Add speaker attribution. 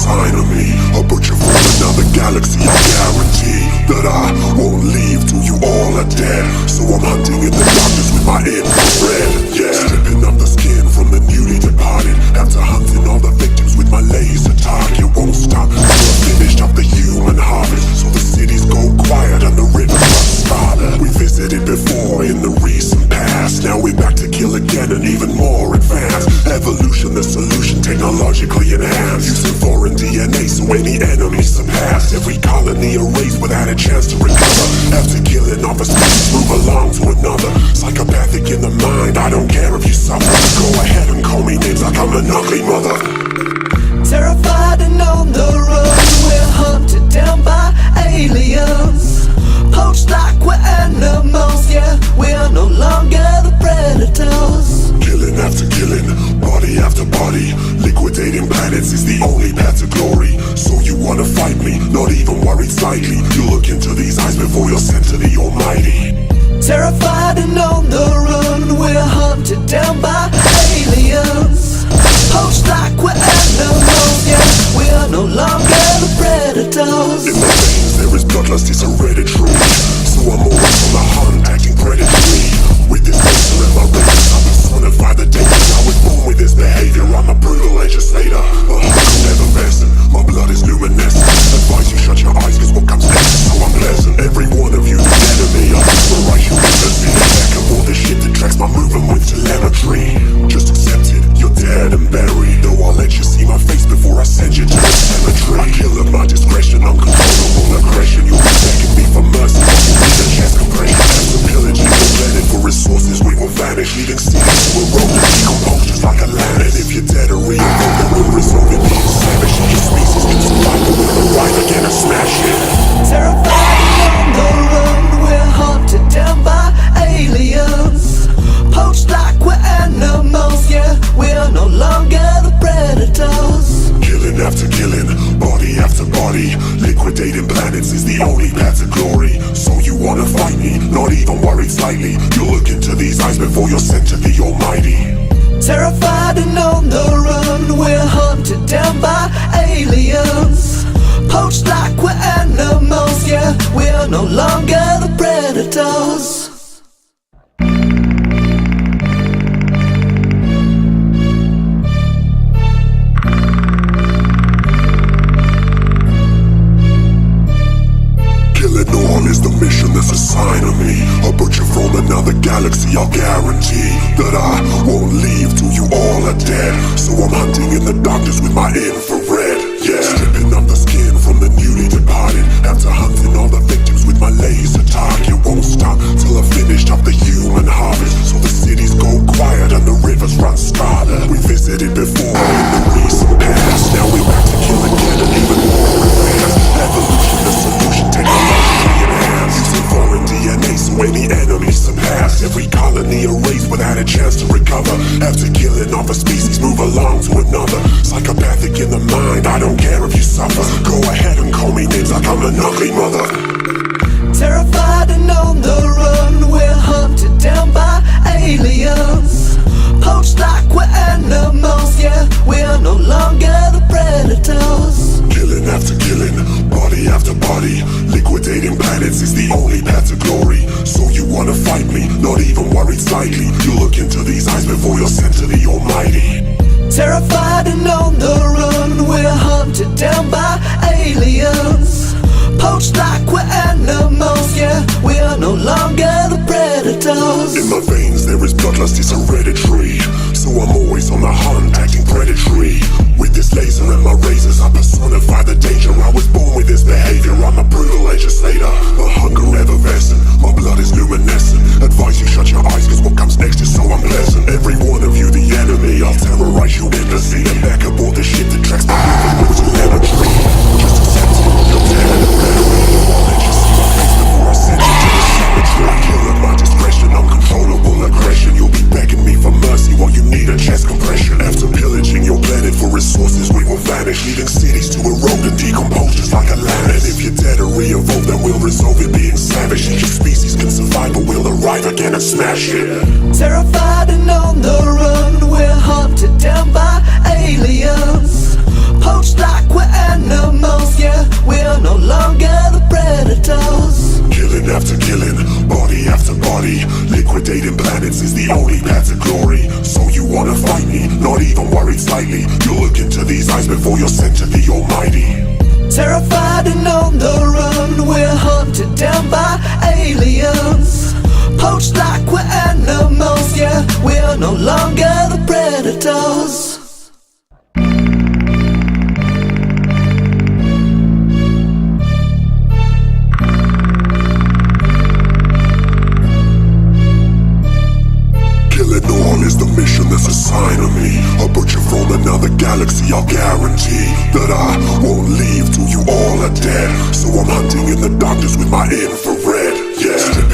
Speaker 1: sign of me. A butcher from another galaxy, I guarantee that I won't leave till you all are dead. So I'm hunting in the darkness with my infrared, yeah. Stripping up the skin from the newly departed, after hunting all the victims with my laser target. Won't stop till I've finished up the human harvest. So the cities go quiet and the rivers run scarlet. We visited before in the recent past, now we're back to kill again and even more advanced. Evolution, the solution, technologically enhanced, using foreign DNA so any enemy surpassed. Every colony erased without a chance to recover. After killing off a species, move along to another. Psychopathic in the mind, I don't care if you suffer. Go ahead and call me names like I'm an ugly mother.
Speaker 2: Terrified and on the run, we're hunted down by aliens. Poached like we're animals, yeah, we are no longer the predators.
Speaker 1: Killing after killing, body after body, liquidating planets is the only path to glory. So you wanna fight me, not even worried slightly. You look into these eyes before you're sent to the Almighty.
Speaker 2: Terrified and on the run, we're hunted down by aliens. Poached like we're animals, yeah, we are no longer the predators.
Speaker 1: In my veins there is bloodlust, it's hereditary. So I'm always on the hunt, acting predatory. With this laser in my rings, I personify the danger. I was born with this behavior, I'm a brutal legislator. A hunger never vested, my blood is luminescent. Advise you shut your eyes, cause what comes next is so unpleasant. Every one of you the enemy, I memorize you endlessly. The back of all the shit that tracks my movement with telemetry. Just accept it, you're dead and buried. Though I'll let you see my face before I send you to the cemetery. I kill at my discretion, uncontrollable aggression. You'll be begging me for mercy, you need a chest compression. After pillaging your planet for resources, we will vanish, leaving cities to erode and decompose just like a land. And if you're dead or re-evolved, then we'll resolve it being savage. Your species can survive, but we'll arrive again and smash it.
Speaker 2: Terrified on the run, we're hunted down by aliens. Poached like we're animals, yeah, we are no longer the predators.
Speaker 1: Killing after killing, body after body, liquidating planets is the only path to glory. So you wanna fight me, not even worried slightly. You look into these eyes before you're sent to the Almighty.
Speaker 2: Terrified and on the run, we're hunted down by aliens. Poached like we're animals, yeah, we are no longer the predators.
Speaker 1: Is the mission that's assigned to me. A butcher from another galaxy, I'll guarantee that I won't leave till you all are dead. So I'm hunting in the darkness with my infrared, yeah. Stripping up the skin from the newly departed, after hunting all the victims with my laser target. Won't stop till I've finished up the human harvest. So the cities go quiet and the rivers run scarlet. We visited before in the recent past, now we're back to kill again and even more advanced. Evolution, the solution, technologically enhanced, using foreign DNA so any enemy surpassed. Every colony erased without a chance to recover. After killing off a species, move along to another. Psychopathic in the mind, I don't care if you suffer. Go ahead and call me names like I'm an ugly mother.
Speaker 2: Terrified and on the run, we're hunted down by aliens. Poached like we're animals, yeah, we are no longer the predators.
Speaker 1: Killing after killing, body after body, liquidating planets is the only path to glory. So you wanna fight me, not even worried slightly. You look into these eyes before you're sent to the Almighty.
Speaker 2: Terrified and on the run, we're hunted down by aliens. Poached like we're animals, yeah, we are no longer the predators.
Speaker 1: In my veins there is bloodlust, it's hereditary. So I'm always on the hunt, acting predatory. With this laser and my razors, I personify the danger. I was born with this behavior, I'm a brutal legislator. A hunger effervescent, my blood is luminescent. Advise you shut your eyes, cause what comes next is so unpleasant. Every one of you the enemy, I'll terrorize you endlessly. And back up all the shit that tracks my movement with telemetry. Just accept it, you're dead and buried. I'll let you see my face before I send you to the cemetery. I kill at my discretion, uncontrollable aggression. You'll be begging me for mercy while you need a chest compression. After pillaging your planet for resources, we will vanish, leaving cities to erode and decompose just like a land. And if you're dead or re-evolved, then we'll resolve it being savage. Your species can survive, but we'll arrive again and smash it.
Speaker 2: Terrified and on the run, we're hunted down by aliens. Poached like we're
Speaker 1: nav to killing, body after body. Liquidating planets is the only path to glory. So you wanna fight me, not even worried slightly. You look into these eyes before you're sent to the Almighty.
Speaker 2: Terrified and on the run, we're hunted down by aliens. Poached like we're animals, yeah, we're no longer the predators.
Speaker 1: Killing all is the mission that's assigned to me. A butcher from another galaxy, I'll guarantee that I won't leave till you all are dead. So I'm hunting in the darkness with my infrared, yeah.